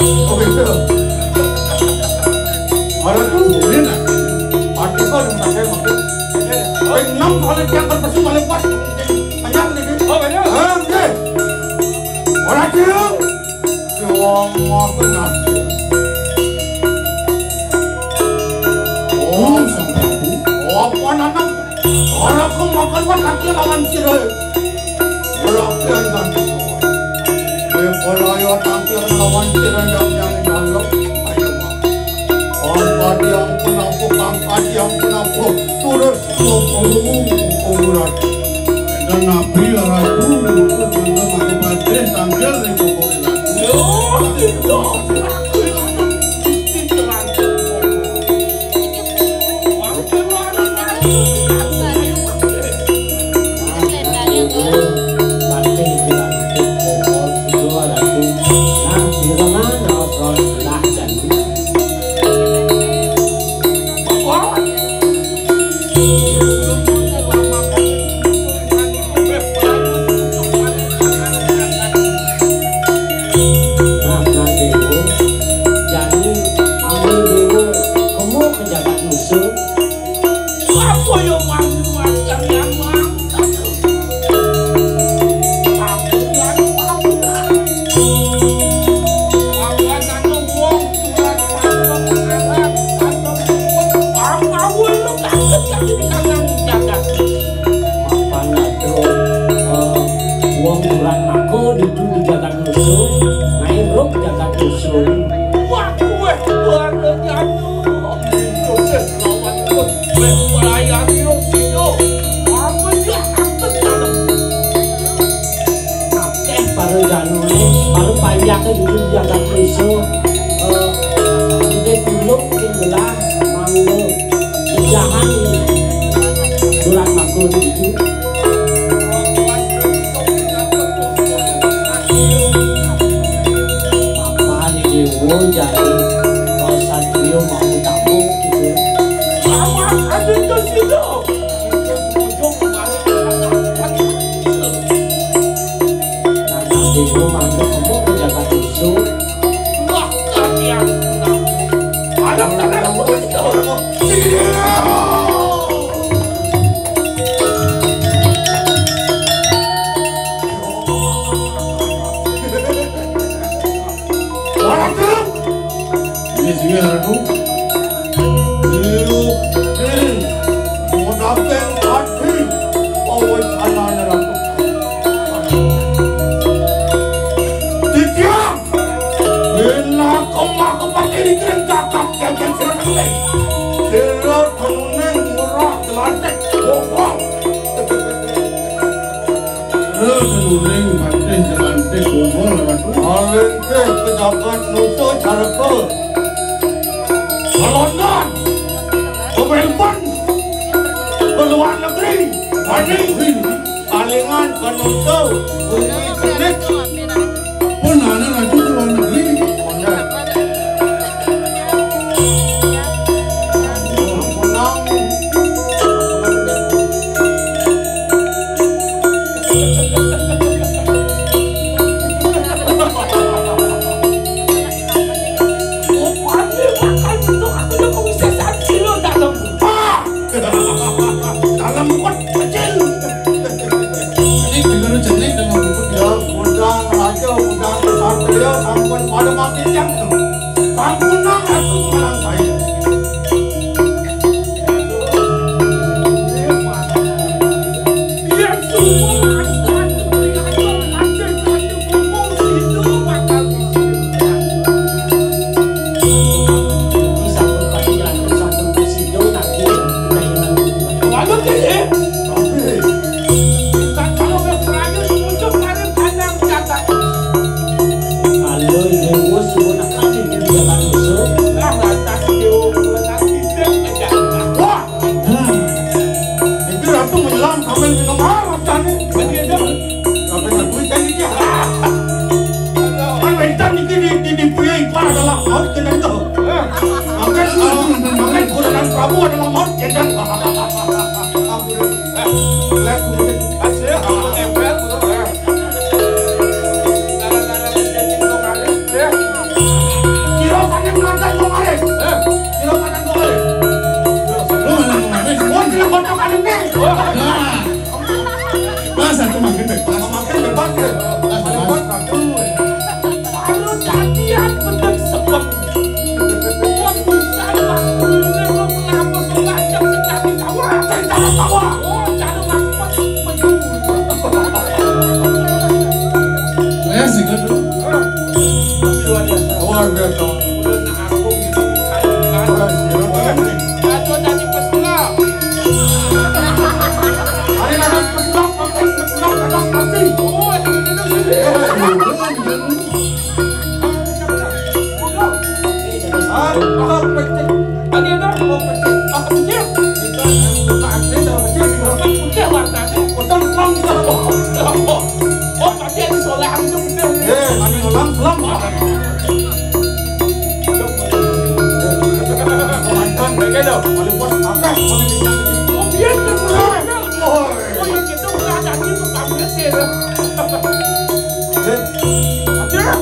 Oh gitu. Ada tuh, ini nak. Artikel yang tak saya maksud. Enam kali diangkat bersih malah pas. Banyak lagi. Oh banyak. Oke. Orang cium. Cium mah benar. Oh sampai. Oh apa anak? Orang kau makan buat kaki lawan sirai. Orang kian ganti. Kalau ayah tampil lawan sirai yang dalam. Angkat yang penampuk, angkat yang penampuk, terus mengurat. Dan Nabi Ratu itu juga mengubatkan tampil di Luar biasa. Udah nak aku gitu kayak Aduh, tadi pesulap. Hari nanti pesulap, kadang pasti. Oh, Tadi ada mau pecah, apa pecah? Kita buka akses dah pecah, tinggal pecah warna. Utang selam kita. Oh, tadi ada soleh itu pecah. Tadi ulang selam. Komandan, bagaimana dah? Paling bos apa? Paling dijang. Oh, biar terpulang. Oh, yang kita udah jadi tu pamit dia. Ada?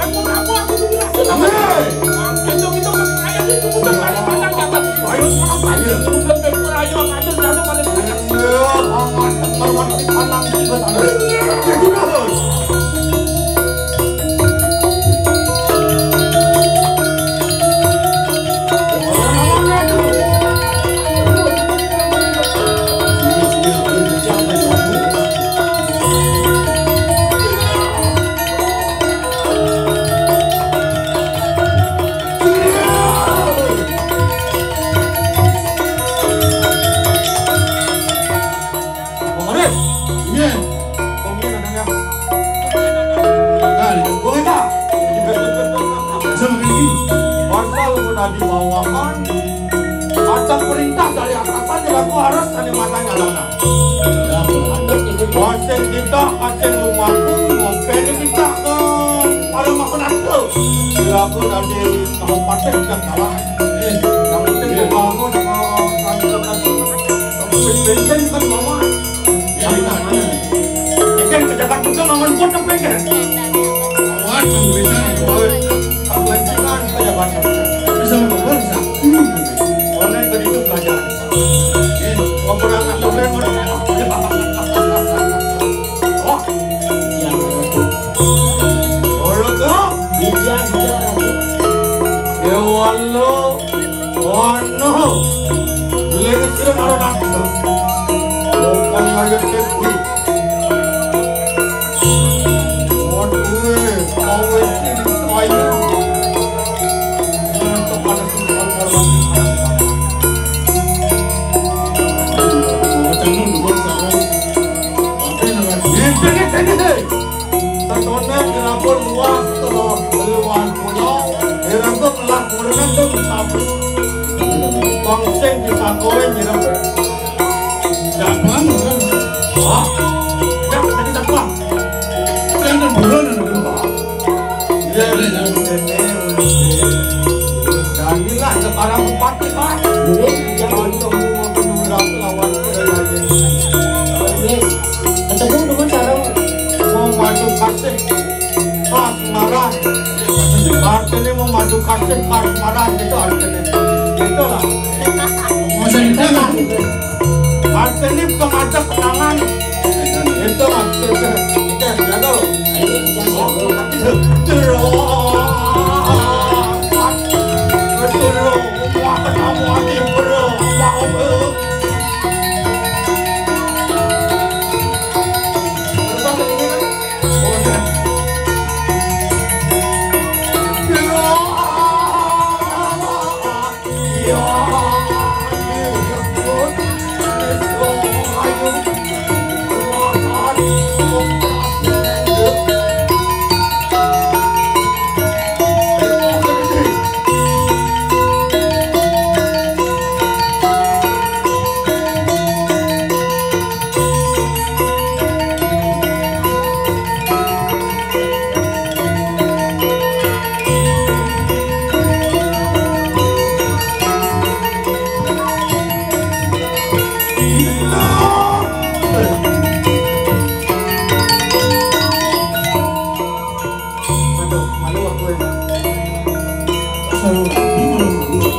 Aku dulu lah. Kita kaya tu kemudian balik mana jabat. Ayo apa ya? Kemudian berpura ayo ada dana balik. Aman, terlalu panang juga sana. Tadi bawakan ada perintah dari atasan yang aku harus tadi matanya dana. Wasen kita asen rumahku mungkin kita ke pada makan aku. Bila aku tadi tahu paten dan kalah. Yang penting dibangun bensin kan mama. Yang mana? Ikan kejagaan juga mama buat sampai kan? Buat sampai kebencian kejagaan. Bisa berbahasa. Online tadi itu belajar. Ngobrol anak online mana? Oh, orang tu, ya Allah, wano, lekser orang tu, bukan lagi tepi. Waduh, kau ini kaya. Terkona dirapor luas keluar pulau, dirangkap lah kemudian tu sapu, bangseng bisa koin dirapor. Siapa? Wah, dah tadi siapa? Jangan bulan ada. Ya, jadilah sekarang bupati kan. Jangan kamu menurut lawan lagi. Ketemu dengan cara mau maju kasih pas marah. Artinya mau maju kasih pas marah itu artinya. Itulah. Masa ditanya. Artinya pengaca kenangan. Itu maksudnya. Kita jaga loh.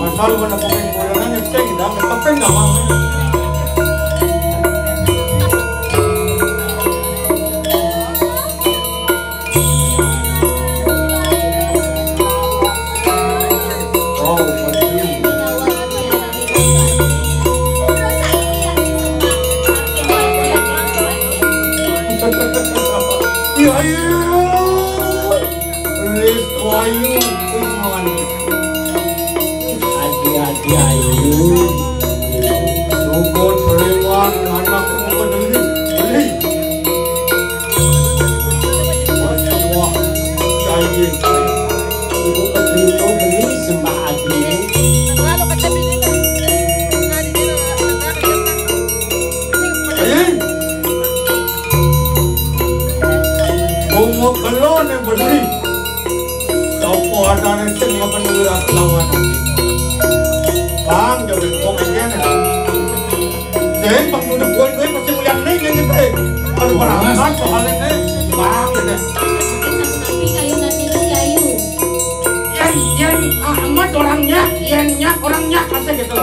Masalah mana pemain-pemainnya nyeksa kita, tapi nggak mau. Iya. ayu ingon. Hati-hati ayu. Sukut beringon anak beli. Wah, jaya. Ibu keterima beli sembah adi. Bunga kelon yang beli. Sopo ada nasi makan urat lawan. Bang, jadi kok aja nih. Jadi bang udah buat gue pasti melihat nih yang gitu. Kalau berangkat soalnya nih, bang gitu. Yan Ahmad orangnya, Yannya orangnya masa gitu.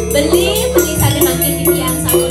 Beli sana makin di tiang sama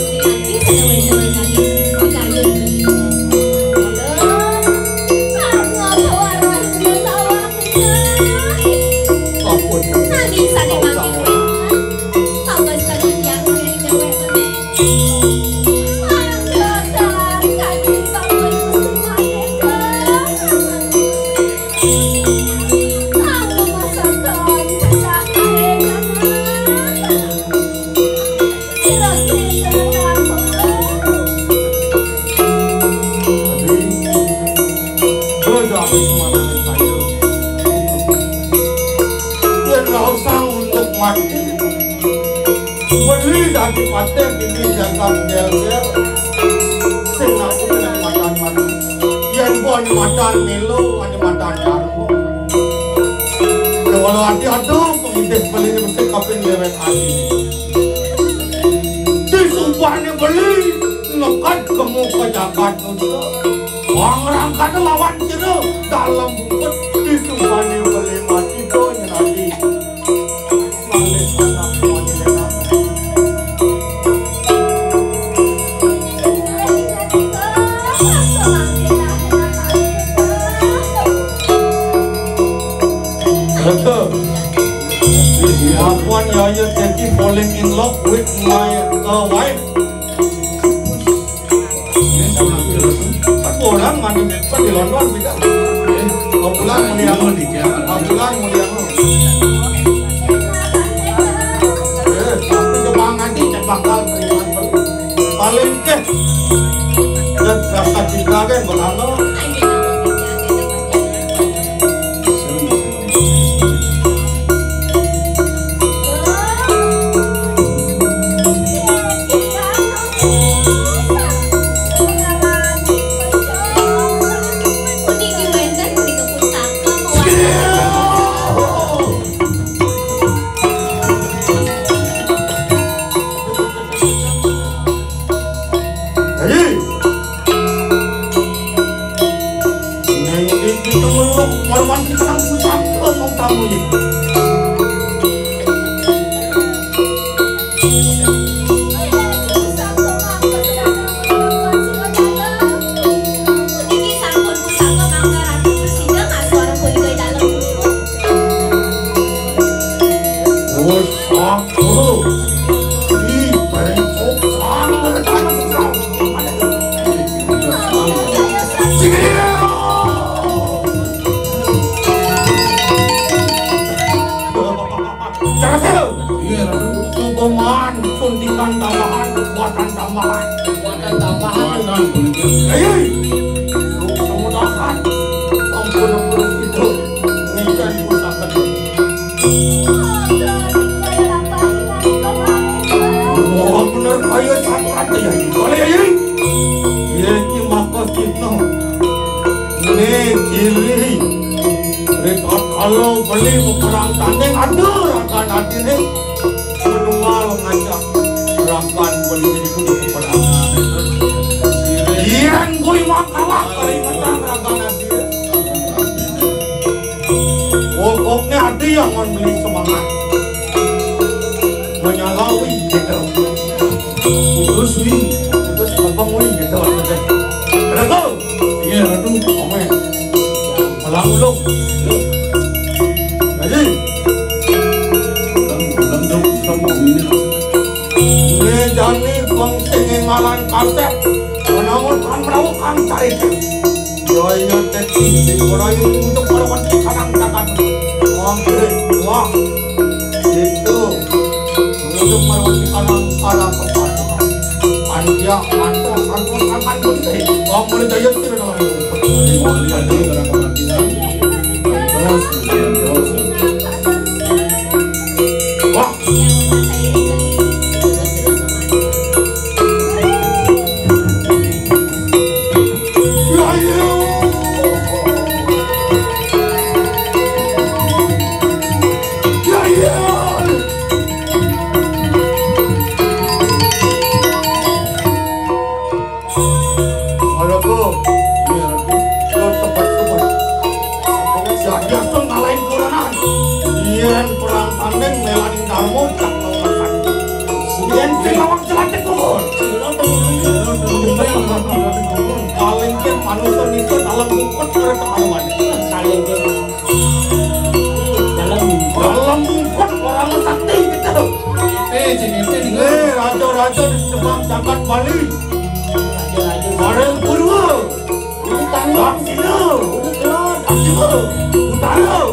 Raja di Demam Jagat Bali. Raja-raja. Bareng Purwo. Ini tangan. Aksino. Ini kelon. Aksino. Utara.